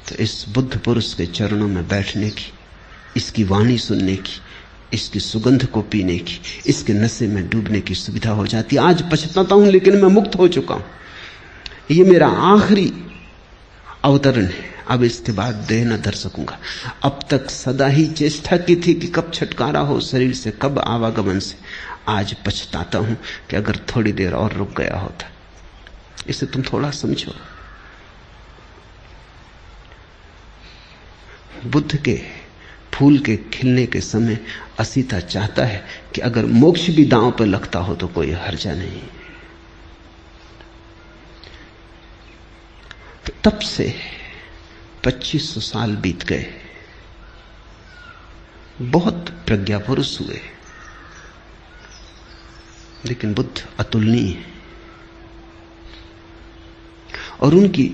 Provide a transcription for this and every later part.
तो इस बुद्ध पुरुष के चरणों में बैठने की, इसकी वाणी सुनने की, इसकी सुगंध को पीने की, इसके नशे में डूबने की सुविधा हो जाती। आज पछताता हूं, लेकिन मैं मुक्त हो चुका हूं। ये मेरा आखिरी अवतरण है, अब इसके बाद देह न धर सकूंगा। अब तक सदा ही चेष्टा की थी कि कब छुटकारा हो शरीर से, कब आवागमन से। आज पछताता हूं कि अगर थोड़ी देर और रुक गया होता। इसे तुम थोड़ा समझो। बुद्ध के फूल के खिलने के समय असीता चाहता है कि अगर मोक्ष भी दांव पर लगता हो तो कोई हर्जा नहीं। तब से 2500 साल बीत गए, बहुत प्रज्ञा पुरुष हुए, लेकिन बुद्ध अतुलनीय है। और उनकी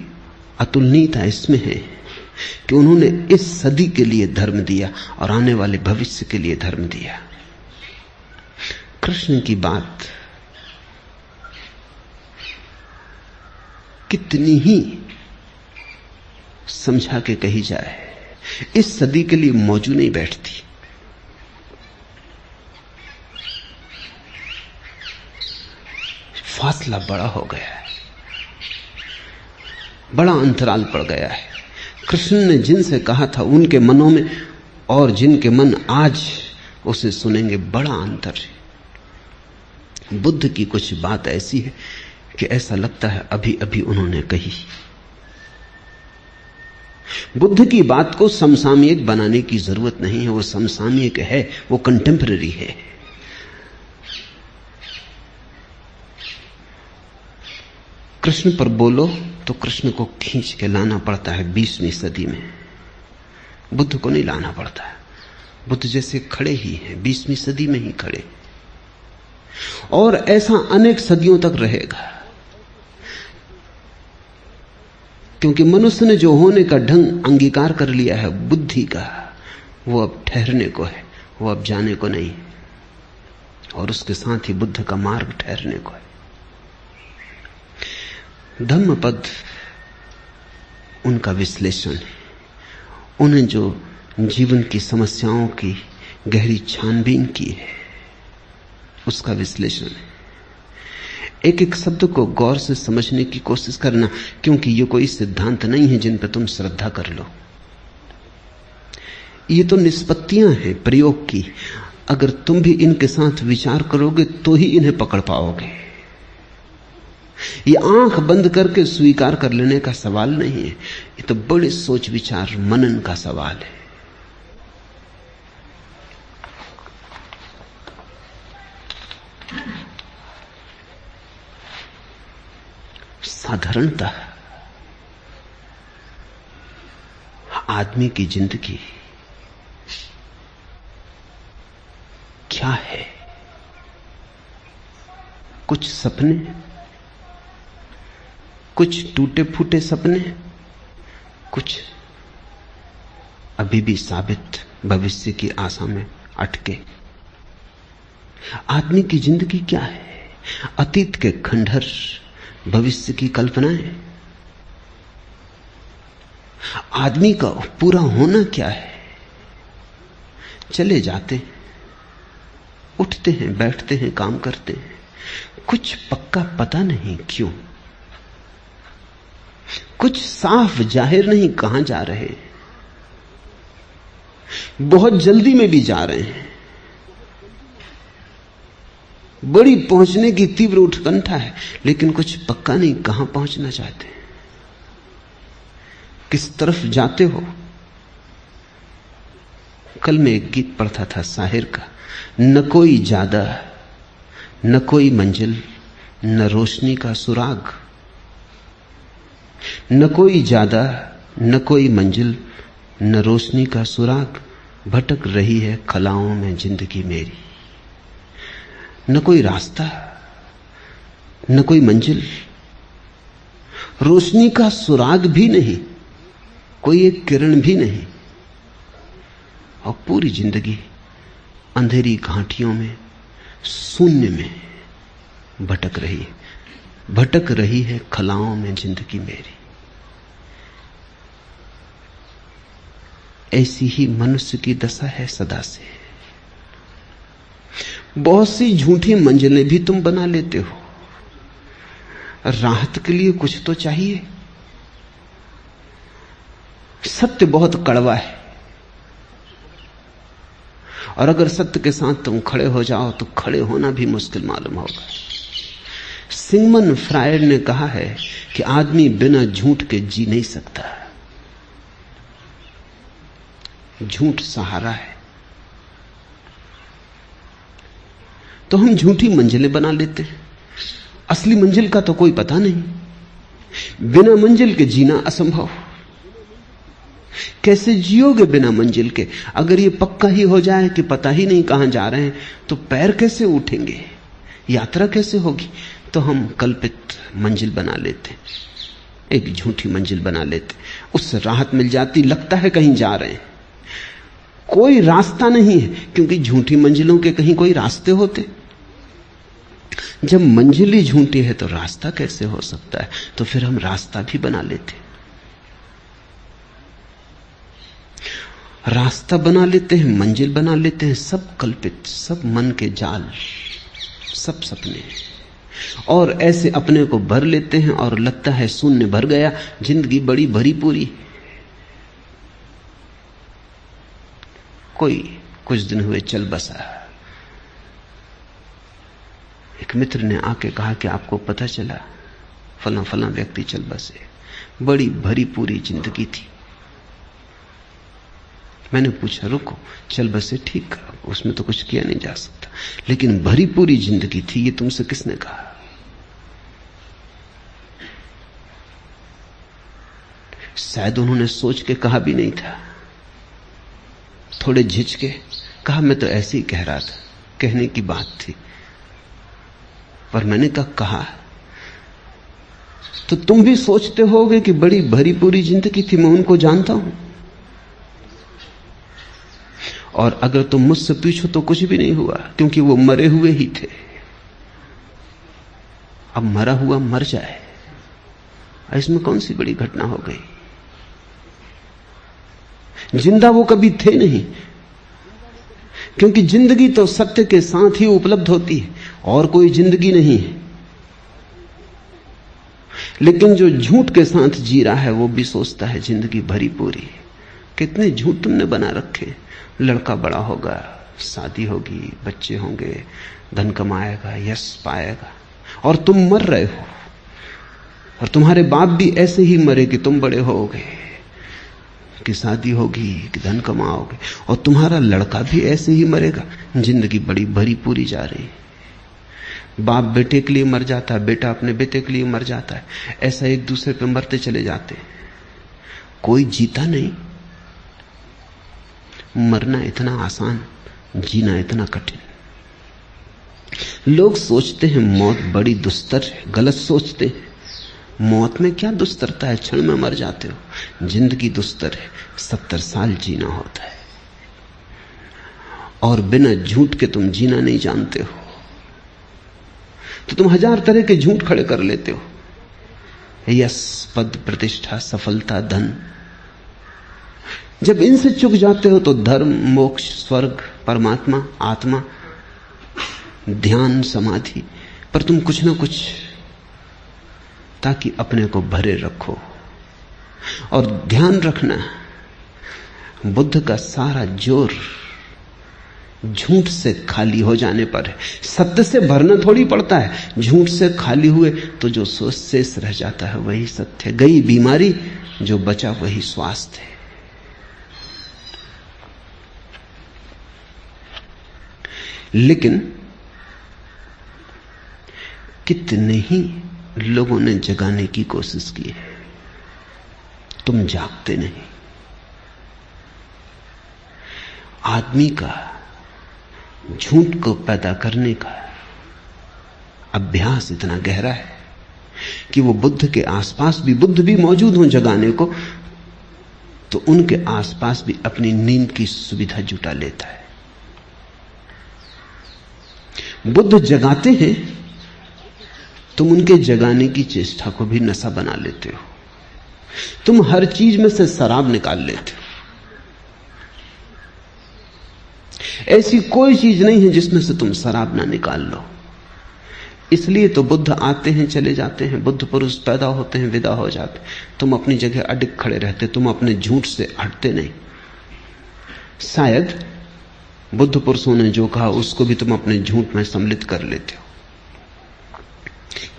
अतुलनीयता इसमें है कि उन्होंने इस सदी के लिए धर्म दिया और आने वाले भविष्य के लिए धर्म दिया। कृष्ण की बात कितनी ही समझा के कही जाए, इस सदी के लिए मौजू नहीं बैठती। फासला बड़ा हो गया है, बड़ा अंतराल पड़ गया है। कृष्ण ने जिनसे कहा था उनके मनों में और जिनके मन आज उसे सुनेंगे, बड़ा अंतर है। बुद्ध की कुछ बात ऐसी है कि ऐसा लगता है अभी अभी उन्होंने कही। बुद्ध की बात को समसामयिक बनाने की जरूरत नहीं है, वो समसामयिक है, वो कंटेम्पररी है। कृष्ण पर बोलो तो कृष्ण को खींच के लाना पड़ता है 20वीं सदी में, बुद्ध को नहीं लाना पड़ता है। बुद्ध जैसे खड़े ही हैं, 20वीं सदी में ही खड़े, और ऐसा अनेक सदियों तक रहेगा। क्योंकि मनुष्य ने जो होने का ढंग अंगीकार कर लिया है बुद्धि का, वो अब ठहरने को है, वो अब जाने को नहीं। और उसके साथ ही बुद्ध का मार्ग ठहरने को है। धम्मपद उनका विश्लेषण है। उन्हें जो जीवन की समस्याओं की गहरी छानबीन की है, उसका विश्लेषण है। एक एक शब्द को गौर से समझने की कोशिश करना, क्योंकि ये कोई सिद्धांत नहीं है जिन पर तुम श्रद्धा कर लो। ये तो निष्पत्तियां हैं प्रयोग की। अगर तुम भी इनके साथ विचार करोगे तो ही इन्हें पकड़ पाओगे। ये आंख बंद करके स्वीकार कर लेने का सवाल नहीं है, ये तो बड़े सोच विचार मनन का सवाल है। साधारणतः आदमी की जिंदगी क्या है? कुछ सपने, कुछ टूटे फूटे सपने, कुछ अभी भी साबित भविष्य की आशा में अटके। आदमी की जिंदगी क्या है? अतीत के खंडहर, भविष्य की कल्पनाएं। आदमी का पूरा होना क्या है? चले जाते, उठते हैं, बैठते हैं, काम करते हैं, कुछ पक्का पता नहीं क्यों, कुछ साफ जाहिर नहीं कहां जा रहे, बहुत जल्दी में भी जा रहे हैं, बड़ी पहुंचने की तीव्र उत्कंठा है, लेकिन कुछ पक्का नहीं कहां पहुंचना चाहते, किस तरफ जाते हो। कल मैं एक गीत पढ़ता था शाहिर का, न कोई ज्यादा न कोई मंजिल न रोशनी का सुराग, न कोई ज्यादा न कोई मंजिल न रोशनी का सुराग, भटक रही है खलाओं में जिंदगी मेरी। न कोई रास्ता, न कोई मंजिल, रोशनी का सुराग भी नहीं, कोई एक किरण भी नहीं, और पूरी जिंदगी अंधेरी घाटियों में, शून्य में भटक रही है खलाओं में जिंदगी मेरी। ऐसी ही मनुष्य की दशा है सदा से। बहुत सी झूठी मंजिलें भी तुम बना लेते हो। राहत के लिए कुछ तो चाहिए। सत्य बहुत कड़वा है, और अगर सत्य के साथ तुम खड़े हो जाओ तो खड़े होना भी मुश्किल मालूम होगा। सिगमंड फ्रायड ने कहा है कि आदमी बिना झूठ के जी नहीं सकता। झूठ सहारा है। तो हम झूठी मंजिलें बना लेते हैं। असली मंजिल का तो कोई पता नहीं। बिना मंजिल के जीना असंभव। कैसे जियोगे बिना मंजिल के? अगर ये पक्का ही हो जाए कि पता ही नहीं कहां जा रहे हैं, तो पैर कैसे उठेंगे? यात्रा कैसे होगी? तो हम कल्पित मंजिल बना लेते, एक झूठी मंजिल बना लेते। उससे राहत मिल जाती, लगता है कहीं जा रहे हैं। कोई रास्ता नहीं है, क्योंकि झूठी मंजिलों के कहीं कोई रास्ते होते? जब मंजिल ही झूठी है तो रास्ता कैसे हो सकता है? तो फिर हम रास्ता भी बना लेते, रास्ता बना लेते हैं, मंजिल बना लेते हैं। सब कल्पित, सब मन के जाल, सब सपने। और ऐसे अपने को भर लेते हैं और लगता है शून्य भर गया, जिंदगी बड़ी भरी पूरी। कोई कुछ दिन हुए चल बसा। एक मित्र ने आके कहा कि आपको पता चला फला फला व्यक्ति चल बसे, बड़ी भरी पूरी जिंदगी थी। मैंने पूछा रुको, चल बसे ठीक, उसमें तो कुछ किया नहीं जा सकता, लेकिन भरी पूरी जिंदगी थी, ये तुमसे किसने कहा? शायद उन्होंने सोच के कहा भी नहीं था, थोड़े झिझके कहा मैं तो ऐसे ही कह रहा था, कहने की बात थी। पर मैंने कहा तो तुम भी सोचते होगे कि बड़ी भरी पूरी जिंदगी थी, मैं उनको जानता हूं। और अगर तुम मुझसे पूछो तो कुछ भी नहीं हुआ, क्योंकि वो मरे हुए ही थे। अब मरा हुआ मर जाए, इसमें कौन सी बड़ी घटना हो गई? जिंदा वो कभी थे नहीं, क्योंकि जिंदगी तो सत्य के साथ ही उपलब्ध होती है, और कोई जिंदगी नहीं है। लेकिन जो झूठ के साथ जी रहा है वो भी सोचता है जिंदगी भरी पूरी है। कितने झूठ तुमने बना रखे। लड़का बड़ा होगा, शादी होगी, बच्चे होंगे, धन कमाएगा, यश पाएगा, और तुम मर रहे हो। और तुम्हारे बाप भी ऐसे ही मरे कि तुम बड़े होगे, कि शादी होगी, कि धन कमाओगे, और तुम्हारा लड़का भी ऐसे ही मरेगा। जिंदगी बड़ी भरी पूरी जा रही है। बाप बेटे के लिए मर जाता है, बेटा अपने बेटे के लिए मर जाता है, ऐसा एक दूसरे पे मरते चले जाते हैं। कोई जीता नहीं। मरना इतना आसान, जीना इतना कठिन। लोग सोचते हैं मौत बड़ी दुस्तर है, गलत सोचते हैं। मौत में क्या दुस्तरता है, क्षण में मर जाते हो। जिंदगी दुस्तर है, 70 साल जीना होता है, और बिना झूठ के तुम जीना नहीं जानते हो, तो तुम 1000 तरह के झूठ खड़े कर लेते हो। यश, पद, प्रतिष्ठा, सफलता, धन। जब इनसे चूक जाते हो तो धर्म, मोक्ष, स्वर्ग, परमात्मा, आत्मा, ध्यान, समाधि पर तुम कुछ ना कुछ, ताकि अपने को भरे रखो। और ध्यान रखना, बुद्ध का सारा जोर झूठ से खाली हो जाने पर है। सत्य से भरना थोड़ी पड़ता है। झूठ से खाली हुए तो जो शेष रह जाता है वही सत्य। गई बीमारी, जो बचा वही स्वास्थ्य है। लेकिन कितने ही लोगों ने जगाने की कोशिश की है, तुम जागते नहीं। आदमी का झूठ को पैदा करने का अभ्यास इतना गहरा है कि वो बुद्ध के आसपास भी, बुद्ध भी मौजूद हों जगाने को, तो उनके आसपास भी अपनी नींद की सुविधा जुटा लेता है। बुद्ध जगाते हैं, तुम उनके जगाने की चेष्टा को भी नशा बना लेते हो। तुम हर चीज में से शराब निकाल लेते हो। ऐसी कोई चीज नहीं है जिसमें से तुम शराब ना निकाल लो। इसलिए तो बुद्ध आते हैं, चले जाते हैं, बुद्ध पुरुष पैदा होते हैं, विदा हो जाते। तुम अपनी जगह अडिग खड़े रहते, तुम अपने झूठ से हटते नहीं। शायद बुद्ध पुरुषों ने जो कहा उसको भी तुम अपने झूठ में सम्मिलित कर लेते हो।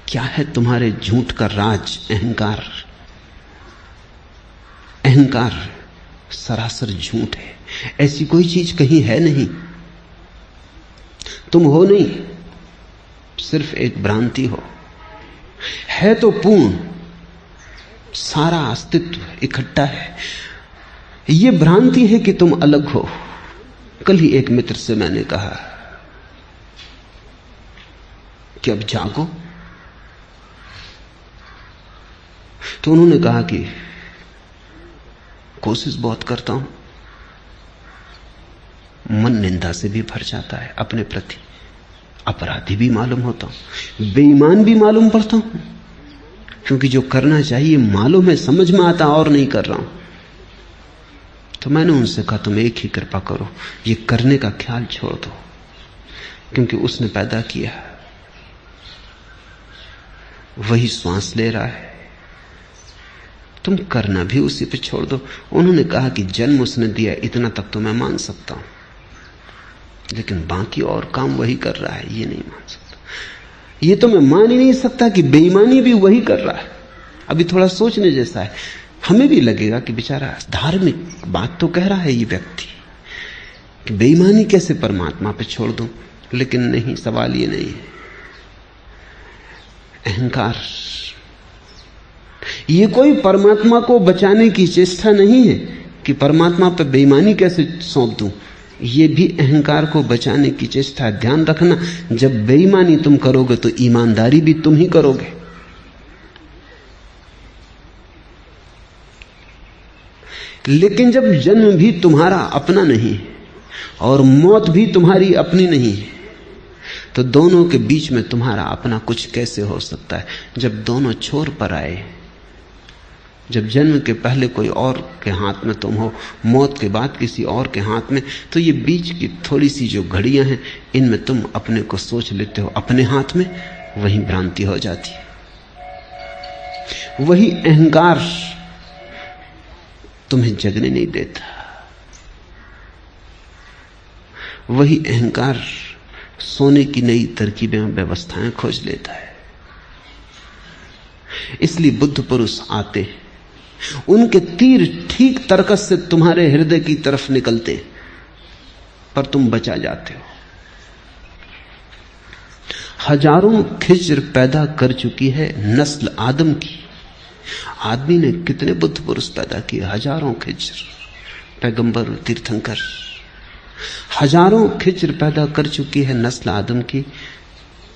क्या है तुम्हारे झूठ का राज? अहंकार। अहंकार सरासर झूठ है। ऐसी कोई चीज कहीं है नहीं। तुम हो नहीं, सिर्फ एक भ्रांति हो। है तो पूर्ण, सारा अस्तित्व इकट्ठा है। यह भ्रांति है कि तुम अलग हो। कल ही एक मित्र से मैंने कहा कि अब जागो, तो उन्होंने कहा कि कोशिश बहुत करता हूं, मन निंदा से भी भर जाता है, अपने प्रति अपराधी भी मालूम होता हूं, बेईमान भी मालूम पड़ता हूं, क्योंकि जो करना चाहिए मालूम है, समझ में आता और नहीं कर रहा हूं। तो मैंने उनसे कहा तुम एक ही कृपा करो, ये करने का ख्याल छोड़ दो, क्योंकि उसने पैदा किया, वही श्वास ले रहा है, तुम करना भी उसी पे छोड़ दो। उन्होंने कहा कि जन्म उसने दिया, इतना तक तो मैं मान सकता हूं, लेकिन बाकी और काम वही कर रहा है, ये नहीं मान सकता। ये तो मैं मान ही नहीं सकता कि बेईमानी भी वही कर रहा है। अभी थोड़ा सोचने जैसा है। हमें भी लगेगा कि बेचारा धार्मिक बात तो कह रहा है ये व्यक्ति, कि बेईमानी कैसे परमात्मा पे छोड़ दूं, लेकिन नहीं, सवाल ये नहीं है। अहंकार, ये कोई परमात्मा को बचाने की चेष्टा नहीं है कि परमात्मा पे बेईमानी कैसे सौंप दूं। ये भी अहंकार को बचाने की चेष्टा है। ध्यान रखना, जब बेईमानी तुम करोगे तो ईमानदारी भी तुम ही करोगे। लेकिन जब जन्म भी तुम्हारा अपना नहीं और मौत भी तुम्हारी अपनी नहीं है, तो दोनों के बीच में तुम्हारा अपना कुछ कैसे हो सकता है? जब दोनों छोर पर आए, जब जन्म के पहले कोई और के हाथ में तुम हो, मौत के बाद किसी और के हाथ में, तो ये बीच की थोड़ी सी जो घड़ियां हैं, इनमें तुम अपने को सोच लेते हो अपने हाथ में, वही भ्रांति हो जाती है। वही अहंकार तुम्हें जगने नहीं देता। वही अहंकार सोने की नई तरकीबें, व्यवस्थाएं खोज लेता है। इसलिए बुद्ध पुरुष आते, उनके तीर ठीक तर्कस से तुम्हारे हृदय की तरफ निकलते, पर तुम बचा जाते हो। हजारों खिज्र पैदा कर चुकी है नस्ल आदम की। आदमी ने कितने बुद्ध पुरुष पैदा किए, हजारों खिज्र, पैगंबर, तीर्थंकर, हजारों खिज्र पैदा कर चुकी है नस्ल आदम की।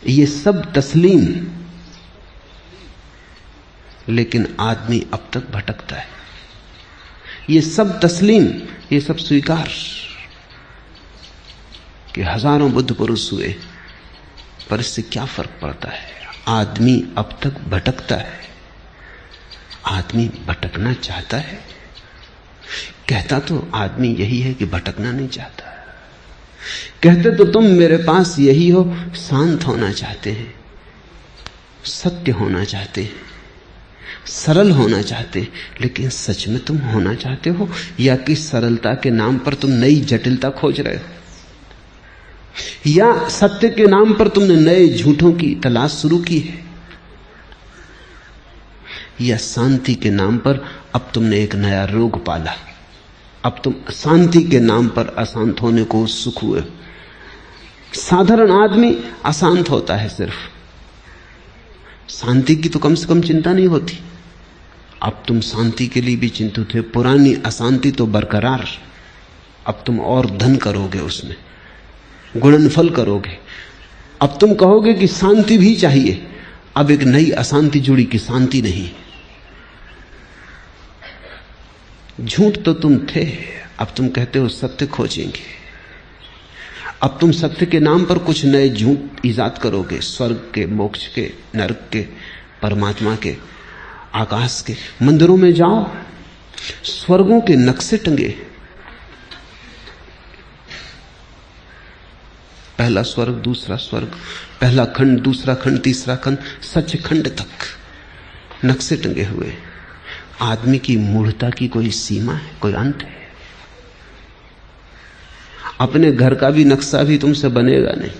ये सब तस्लीम, लेकिन आदमी अब तक भटकता है। ये सब तस्लीम, ये सब स्वीकार कि हजारों बुद्ध पुरुष हुए, पर इससे क्या फर्क पड़ता है? आदमी अब तक भटकता है। आदमी भटकना चाहता है? कहता तो आदमी यही है कि भटकना नहीं चाहता। कहते तो तुम मेरे पास यही हो, शांत होना चाहते हैं, सत्य होना चाहते हैं, सरल होना चाहते हैं। लेकिन सच में तुम होना चाहते हो, या कि सरलता के नाम पर तुम नई जटिलता खोज रहे हो, या सत्य के नाम पर तुमने नए झूठों की तलाश शुरू की है, या शांति के नाम पर अब तुमने एक नया रोग पाला। अब तुम शांति के नाम पर अशांत होने को उत्सुक हुए। साधारण आदमी अशांत होता है, सिर्फ शांति की तो कम से कम चिंता नहीं होती। अब तुम शांति के लिए भी चिंतित हो। पुरानी अशांति तो बरकरार, अब तुम और धन करोगे, उसमें गुणनफल करोगे। अब तुम कहोगे कि शांति भी चाहिए, अब एक नई अशांति जुड़ी कि शांति नहीं। झूठ तो तुम थे, अब तुम कहते हो सत्य खोजेंगे। अब तुम सत्य के नाम पर कुछ नए झूठ ईजाद करोगे, स्वर्ग के, मोक्ष के, नरक के, परमात्मा के, आकाश के। मंदिरों में जाओ, स्वर्गों के नक्शे टंगे, पहला स्वर्ग, दूसरा स्वर्ग, पहला खंड, दूसरा खंड, तीसरा खंड, सचखंड तक नक्शे टंगे हुए। आदमी की मूढ़ता की कोई सीमा है, कोई अंत है? अपने घर का भी नक्शा भी तुमसे बनेगा नहीं।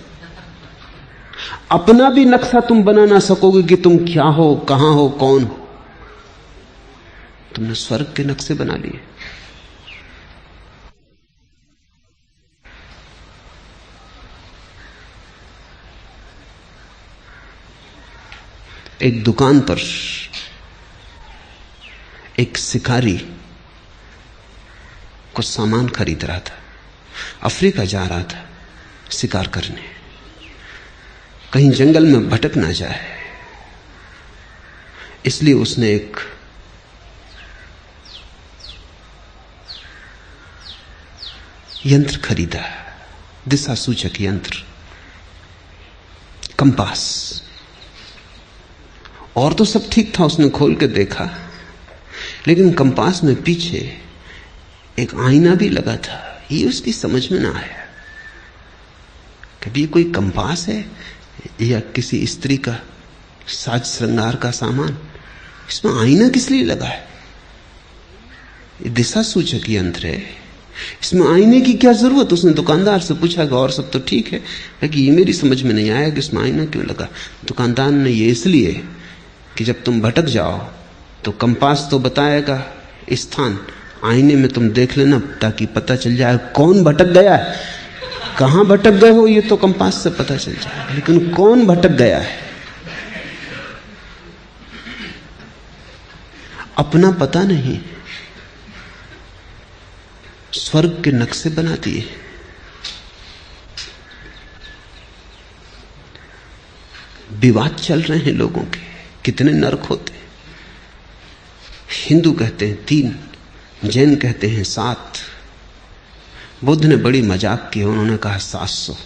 अपना भी नक्शा तुम बना ना सकोगे कि तुम क्या हो, कहां हो, कौन हो। तुमने स्वर्ग के नक्शे बना लिए। एक दुकान पर एक शिकारी कुछ सामान खरीद रहा था। अफ्रीका जा रहा था शिकार करने, कहीं जंगल में भटक ना जाए, इसलिए उसने एक यंत्र खरीदा, दिशा सूचक यंत्र, कंपास। और तो सब ठीक था, उसने खोल के देखा, लेकिन कंपास में पीछे एक आईना भी लगा था। ये उसकी समझ में ना आया। कभी ये कोई कंपास है या किसी स्त्री का साज श्रृंगार का सामान? इसमें आईना किस लिए लगा है? ये दिशा सूचक यंत्र है, इसमें आईने की क्या जरूरत? उसने दुकानदार से पूछा कि और सब तो ठीक है कि ये मेरी समझ में नहीं आया कि इसमें आईना क्यों लगा। दुकानदार ने, ये इसलिए कि जब तुम भटक जाओ तो कंपास तो बताएगा स्थान, आईने में तुम देख लेना ताकि पता चल जाए कौन भटक गया है। कहां भटक गए हो ये तो कंपास से पता चल जाएगा, लेकिन कौन भटक गया है अपना पता नहीं। स्वर्ग के नक्शे बना दिए। विवाद चल रहे हैं लोगों के, कितने नरक होते हैं। हिंदू कहते हैं 3, जैन कहते हैं 7। बुद्ध ने बड़ी मजाक की, उन्होंने कहा 700।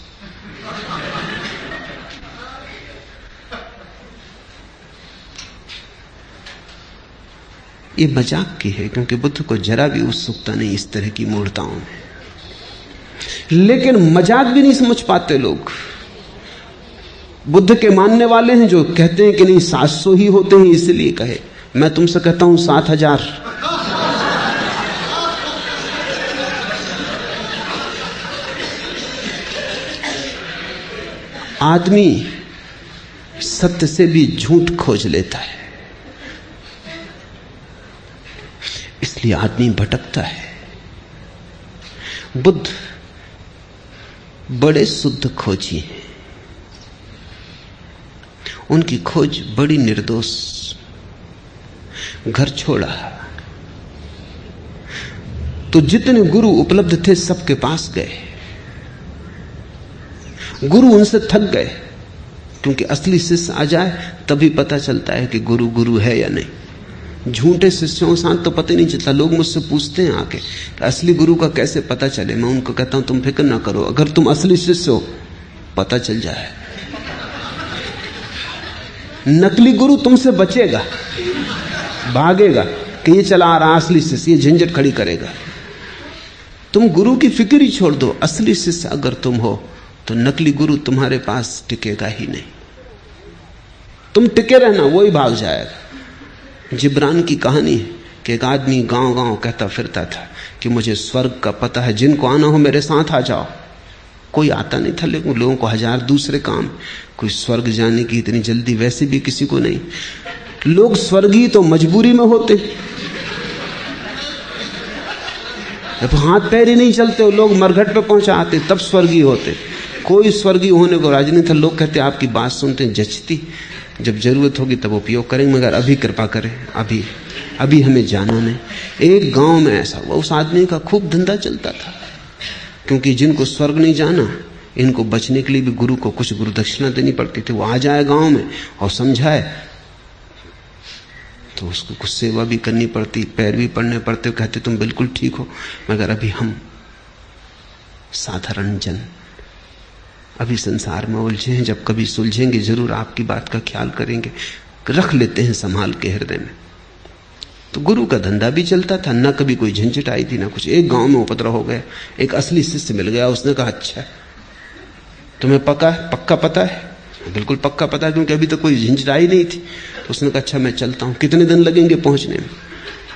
ये मजाक की है, क्योंकि बुद्ध को जरा भी उत्सुकता नहीं इस तरह की मूर्ताओं में। लेकिन मजाक भी नहीं समझ पाते लोग। बुद्ध के मानने वाले हैं जो कहते हैं कि नहीं 700 ही होते हैं, इसलिए कहे। मैं तुमसे कहता हूं 7000। आदमी सत्य से भी झूठ खोज लेता है, इसलिए आदमी भटकता है। बुद्ध बड़े शुद्ध खोजी हैं, उनकी खोज बड़ी निर्दोष। घर छोड़ा तो जितने गुरु उपलब्ध थे सबके पास गए। गुरु उनसे थक गए, क्योंकि असली शिष्य आ जाए तभी पता चलता है कि गुरु गुरु है या नहीं। झूठे शिष्यों के साथ तो पता ही नहीं चलता। लोग मुझसे पूछते हैं आके कि असली गुरु का कैसे पता चले। मैं उनको कहता हूं तुम फिक्र ना करो, अगर तुम असली शिष्य हो पता चल जाए। नकली गुरु तुमसे बचेगा, भागेगा कि ये चला आ रहा असली शिष्य, ये झंझट खड़ी करेगा। तुम गुरु की फिक्र ही छोड़ दो। असली शिष्य अगर तुम हो तो नकली गुरु तुम्हारे पास टिकेगा ही नहीं। तुम टिके रहना, वो ही भाग जाएगा। जिब्रान की कहानी है कि एक आदमी गांव गांव कहता फिरता था कि मुझे स्वर्ग का पता है, जिनको आना हो मेरे साथ आ जाओ। कोई आता नहीं था, लेकिन लोगों को 1000 दूसरे काम। कोई स्वर्ग जाने की इतनी जल्दी वैसे भी किसी को नहीं। लोग स्वर्गीय तो मजबूरी में होते, जब हाथ पैर ही नहीं चलते लोग मरघट पे पहुंचा आते तब स्वर्गीय होते। कोई स्वर्गीय होने को राजी नहीं था। लोग कहते आपकी बात सुनते हैं जचती, जब जरूरत होगी तब उपयोग करेंगे, मगर अभी कृपा करें, अभी हमें जाना नहीं। एक गांव में ऐसा हुआ, उस आदमी का खूब धंधा चलता था, क्योंकि जिनको स्वर्ग नहीं जाना इनको बचने के लिए भी गुरु को कुछ गुरु दक्षिणा देनी पड़ती थी। वो आ जाए गांव में और समझाए तो उसको कुछ सेवा भी करनी पड़ती, पैर भी पड़ने पड़ते। कहते तुम बिल्कुल ठीक हो, मगर अभी हम साधारण जन अभी संसार में उलझे हैं, जब कभी सुलझेंगे जरूर आपकी बात का ख्याल करेंगे, रख लेते हैं संभाल के हृदय में। तो गुरु का धंधा भी चलता था, न कभी कोई झंझट आई थी ना कुछ। एक गांव में उपद्रव हो गया, एक असली शिष्य मिल गया। उसने कहा अच्छा तुम्हें पक्का पता है? बिल्कुल पक्का पता है, क्योंकि अभी तक कोई झंझटाई नहीं थी। तो उसने कहा अच्छा मैं चलता हूं, कितने दिन लगेंगे पहुंचने में?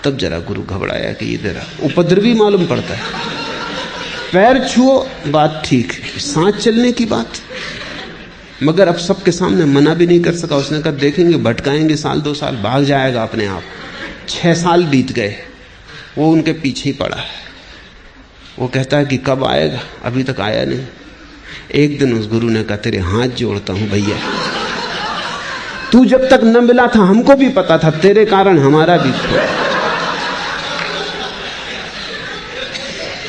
तब जरा गुरु घबराया कि ये जरा उपद्रवी मालूम पड़ता है। पैर छुओ बात ठीक है, सांस चलने की बात, मगर अब सबके सामने मना भी नहीं कर सका। उसने कहा देखेंगे, भटकाएंगे, साल 2 साल, भाग जाएगा अपने आप। 6 साल बीत गए, वो उनके पीछे ही पड़ा है। वो कहता है कि कब आएगा, अभी तक आया नहीं। एक दिन उस गुरु ने कहा तेरे हाथ जोड़ता हूं भैया, तू जब तक न मिला था हमको भी पता था, तेरे कारण हमारा भी था।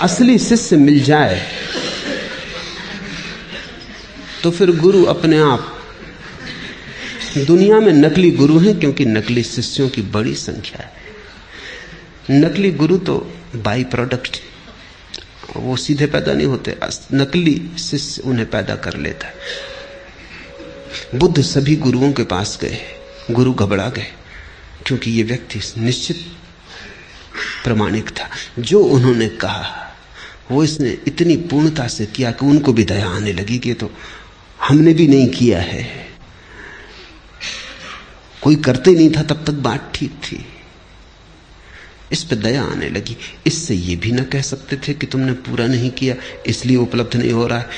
असली शिष्य मिल जाए तो फिर गुरु अपने आप। दुनिया में नकली गुरु हैं क्योंकि नकली शिष्यों की बड़ी संख्या है। नकली गुरु तो बाई प्रोडक्ट, वो सीधे पैदा नहीं होते, नकली शिष्य उन्हें पैदा कर लेता है। बुद्ध सभी गुरुओं के पास गए, गुरु घबरा गए क्योंकि ये व्यक्ति निश्चित प्रामाणिक था। जो उन्होंने कहा वो इसने इतनी पूर्णता से किया कि उनको भी दया आने लगी कि तो हमने भी नहीं किया है, कोई करते नहीं था तब तक बात ठीक थी। इस पे दया आने लगी। इससे ये भी ना कह सकते थे कि तुमने पूरा नहीं किया इसलिए उपलब्ध नहीं हो रहा है।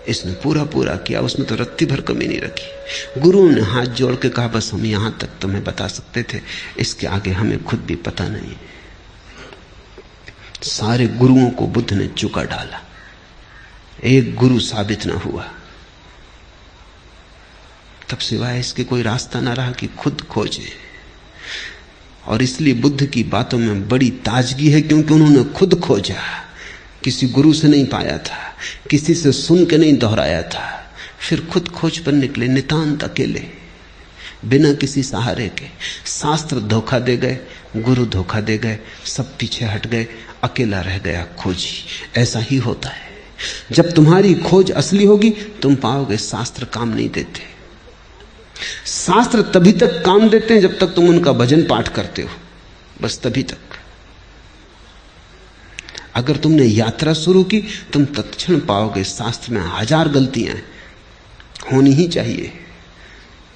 इसने पूरा किया, उसमें तो रत्ती भर कमी नहीं रखी। गुरु ने हाथ जोड़ के कहा बस हम यहां तक तुम्हें बता सकते थे, इसके आगे हमें खुद भी पता नहीं। सारे गुरुओं को बुद्ध ने चुका डाला, एक गुरु साबित ना हुआ। तब सिवाय इसके कोई रास्ता ना रहा कि खुद खोजे। और इसलिए बुद्ध की बातों में बड़ी ताजगी है क्योंकि उन्होंने खुद खोजा, किसी गुरु से नहीं पाया था, किसी से सुन के नहीं दोहराया था, फिर खुद खोज पर निकले, नितांत अकेले, बिना किसी सहारे के। शास्त्र धोखा दे गए, गुरु धोखा दे गए, सब पीछे हट गए, अकेला रह गया खोजी। ऐसा ही होता है। जब तुम्हारी खोज असली होगी तुम पाओगे शास्त्र काम नहीं देते। शास्त्र तभी तक काम देते हैं जब तक तुम उनका भजन पाठ करते हो, बस तभी तक। अगर तुमने यात्रा शुरू की तुम तत्क्षण पाओगे शास्त्र में 1000 गलतियां होनी ही चाहिए,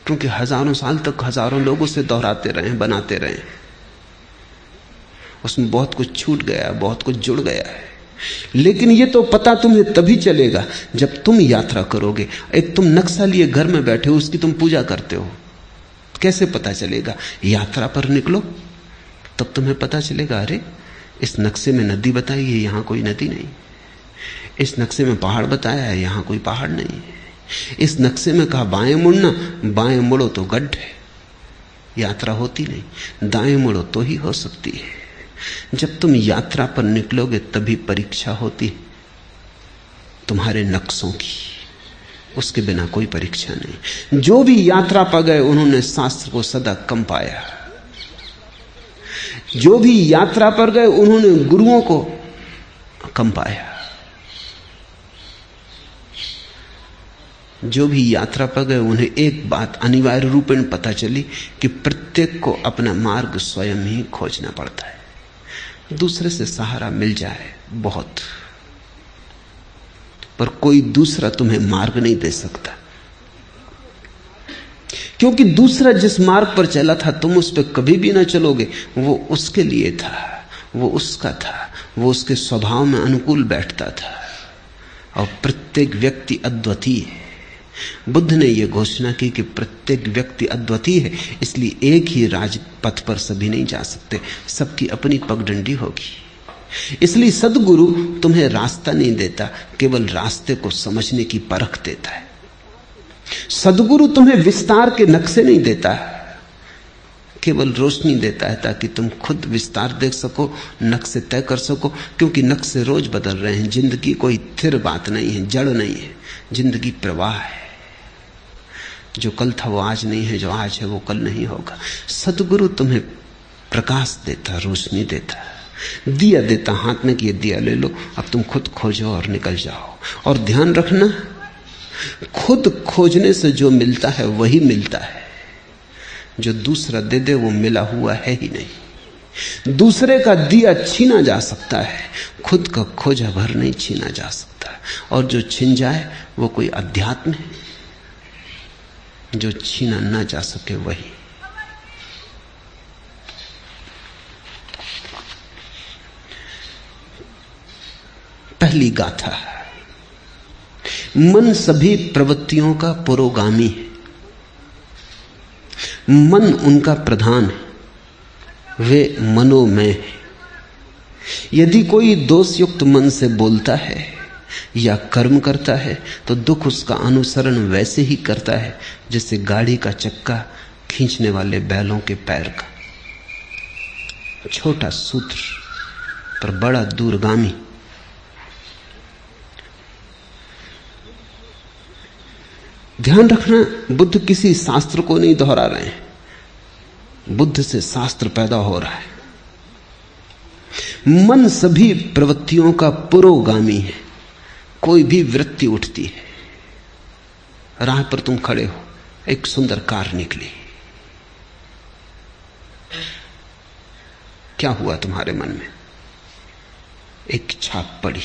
क्योंकि हजारों साल तक हजारों लोगों से दोहराते रहे, बनाते रहे, उसमें बहुत कुछ छूट गया, बहुत कुछ जुड़ गया है। लेकिन ये तो पता तुम्हें तभी चलेगा जब तुम यात्रा करोगे। एक तुम नक्शा लिए घर में बैठे हो, उसकी तुम पूजा करते हो, कैसे पता चलेगा? यात्रा पर निकलो तब तुम्हें पता चलेगा, अरे इस नक्शे में नदी बताई है, यहां कोई नदी नहीं। इस नक्शे में पहाड़ बताया है, यहां कोई पहाड़ नहीं। इस नक्शे में कहा बाएं मुड़ना, बाएं मुड़ो तो गड्ढे, यात्रा होती नहीं। दाएं मुड़ो तो ही हो सकती है। जब तुम यात्रा पर निकलोगे तभी परीक्षा होती है तुम्हारे नक्शों की, उसके बिना कोई परीक्षा नहीं। जो भी यात्रा पर गए उन्होंने शास्त्र को सदा कम पाया। जो भी यात्रा पर गए उन्होंने गुरुओं को कम पाया। जो भी यात्रा पर गए उन्हें एक बात अनिवार्य रूपेण पता चली कि प्रत्येक को अपना मार्ग स्वयं ही खोजना पड़ता है। दूसरे से सहारा मिल जाए बहुत, पर कोई दूसरा तुम्हें मार्ग नहीं दे सकता, क्योंकि दूसरा जिस मार्ग पर चला था तुम उस पर कभी भी ना चलोगे। वो उसके लिए था, वो उसका था, वो उसके स्वभाव में अनुकूल बैठता था। और प्रत्येक व्यक्ति अद्वितीय है। बुद्ध ने यह घोषणा की कि प्रत्येक व्यक्ति अद्वितीय है, इसलिए एक ही राजपथ पर सभी नहीं जा सकते, सबकी अपनी पगडंडी होगी। इसलिए सद्गुरु तुम्हें रास्ता नहीं देता, केवल रास्ते को समझने की परख देता है। सद्गुरु तुम्हें विस्तार के नक्शे नहीं देता, केवल रोशनी देता है ताकि तुम खुद विस्तार देख सको, नक्शे तय कर सको, क्योंकि नक्शे रोज बदल रहे हैं। जिंदगी कोई स्थिर बात नहीं है, जड़ नहीं है, जिंदगी प्रवाह है। जो कल था वो आज नहीं है, जो आज है वो कल नहीं होगा। सद्गुरु तुम्हें प्रकाश देता, रोशनी देता, दिया देता हाथ में कि ये दिया ले लो, अब तुम खुद खोजो और निकल जाओ। और ध्यान रखना, खुद खोजने से जो मिलता है वही मिलता है, जो दूसरा दे दे वो मिला हुआ है ही नहीं। दूसरे का दिया छीना जा सकता है, खुद का खोजा भर नहीं छीना जा सकता। और जो छिन जाए वो कोई अध्यात्म है जो छीना ना जा सके वही। पहली गाथा, मन सभी प्रवृत्तियों का पुरोगामी है, मन उनका प्रधान है, वे मनोमय है। यदि कोई दोषयुक्त मन से बोलता है या कर्म करता है तो दुख उसका अनुसरण वैसे ही करता है जैसे गाड़ी का चक्का खींचने वाले बैलों के पैर का। छोटा सूत्र पर बड़ा दूरगामी। ध्यान रखना, बुद्ध किसी शास्त्र को नहीं दोहरा रहे हैं, बुद्ध से शास्त्र पैदा हो रहा है। मन सभी प्रवृत्तियों का पुरोगामी है। कोई भी वृत्ति उठती है, राह पर तुम खड़े हो, एक सुंदर कार निकली, क्या हुआ तुम्हारे मन में? एक छाप पड़ी,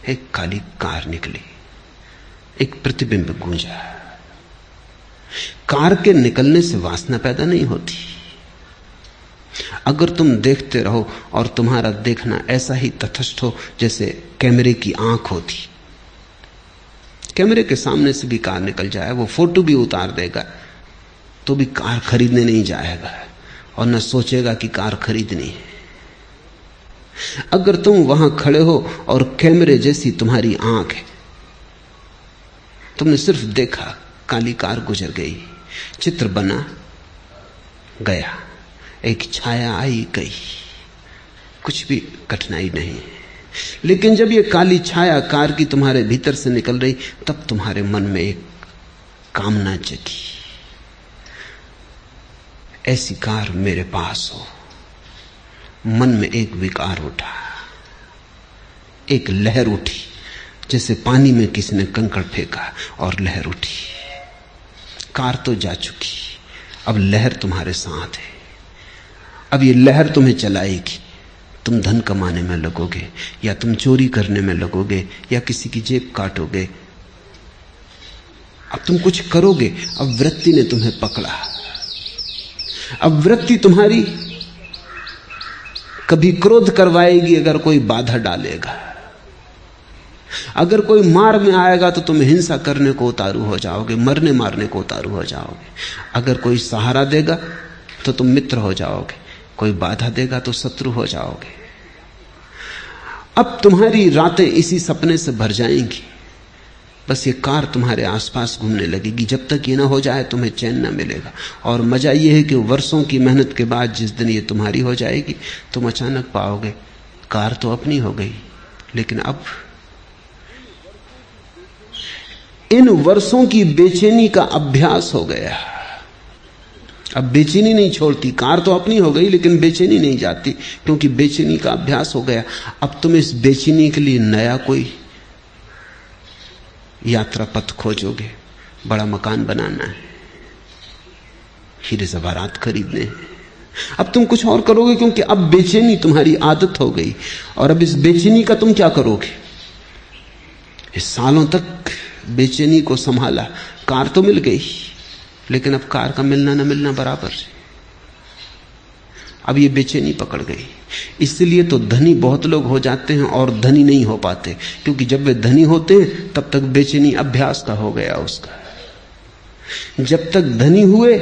एक काली कार निकली, एक प्रतिबिंब गूंजा। कार के निकलने से वासना पैदा नहीं होती। अगर तुम देखते रहो और तुम्हारा देखना ऐसा ही तटस्थ हो जैसे कैमरे की आंख होती, कैमरे के सामने से भी कार निकल जाए, वो फोटो भी उतार देगा तो भी कार खरीदने नहीं जाएगा और न सोचेगा कि कार खरीदनी है। अगर तुम वहां खड़े हो और कैमरे जैसी तुम्हारी आंख है, तुमने सिर्फ देखा, काली कार गुजर गई, चित्र बना गया, एक छाया आई गई, कुछ भी कठिनाई नहीं। लेकिन जब ये काली छाया कार की तुम्हारे भीतर से निकल रही, तब तुम्हारे मन में एक कामना जगी, ऐसी कार मेरे पास हो। मन में एक विकार उठा, एक लहर उठी, जैसे पानी में किसी ने कंकड़ फेंका और लहर उठी। कार तो जा चुकी, अब लहर तुम्हारे साथ है। अब ये लहर तुम्हें चलाएगी, तुम धन कमाने में लगोगे या तुम चोरी करने में लगोगे या किसी की जेब काटोगे। अब तुम कुछ करोगे। अब वृत्ति ने तुम्हें पकड़ा। अब वृत्ति तुम्हारी कभी क्रोध करवाएगी अगर कोई बाधा डालेगा। अगर कोई मार में आएगा तो तुम हिंसा करने को उतारू हो जाओगे, मरने मारने को उतारू हो जाओगे। अगर कोई सहारा देगा तो तुम मित्र हो जाओगे, कोई बाधा देगा तो शत्रु हो जाओगे। अब तुम्हारी रातें इसी सपने से भर जाएंगी। बस ये कार तुम्हारे आसपास घूमने लगेगी। जब तक ये ना हो जाए तुम्हें चैन ना मिलेगा। और मजा ये है कि वर्षों की मेहनत के बाद जिस दिन ये तुम्हारी हो जाएगी, तुम अचानक पाओगे कार तो अपनी हो गई, लेकिन अब इन वर्षों की बेचैनी का अभ्यास हो गया। अब बेचैनी नहीं छोड़ती। कार तो अपनी हो गई लेकिन बेचैनी नहीं जाती, क्योंकि बेचैनी का अभ्यास हो गया। अब तुम इस बेचैनी के लिए नया कोई यात्रा पथ खोजोगे। बड़ा मकान बनाना है, हीरे ज़वारात खरीदने हैं। अब तुम कुछ और करोगे, क्योंकि अब बेचैनी तुम्हारी आदत हो गई। और अब इस बेचैनी का तुम क्या करोगे? इस सालों तक बेचैनी को संभाला, कार तो मिल गई, लेकिन अब कार का मिलना न मिलना बराबर है। अब ये बेचैनी पकड़ गई। इसलिए तो धनी बहुत लोग हो जाते हैं और धनी नहीं हो पाते, क्योंकि जब वे धनी होते हैं तब तक बेचैनी अभ्यास का हो गया उसका। जब तक धनी हुए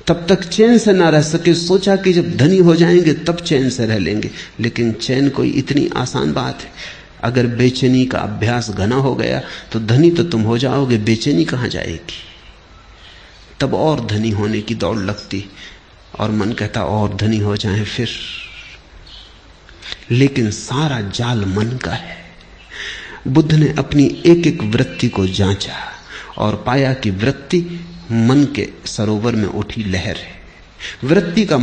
तब तक चैन से ना रह सके। सोचा कि जब धनी हो जाएंगे तब चैन से रह लेंगे, लेकिन चैन कोई इतनी आसान बात है? अगर बेचैनी का अभ्यास घना हो गया तो धनी तो तुम हो जाओगे, बेचैनी कहां जाएगी? तब और धनी होने की दौड़ लगती और मन कहता और धनी हो जाएं फिर। लेकिन सारा जाल मन का है। बुद्ध ने अपनी एक एक वृत्ति को जांचा और पाया कि वृत्ति मन के सरोवर में उठी लहर है। वृत्ति का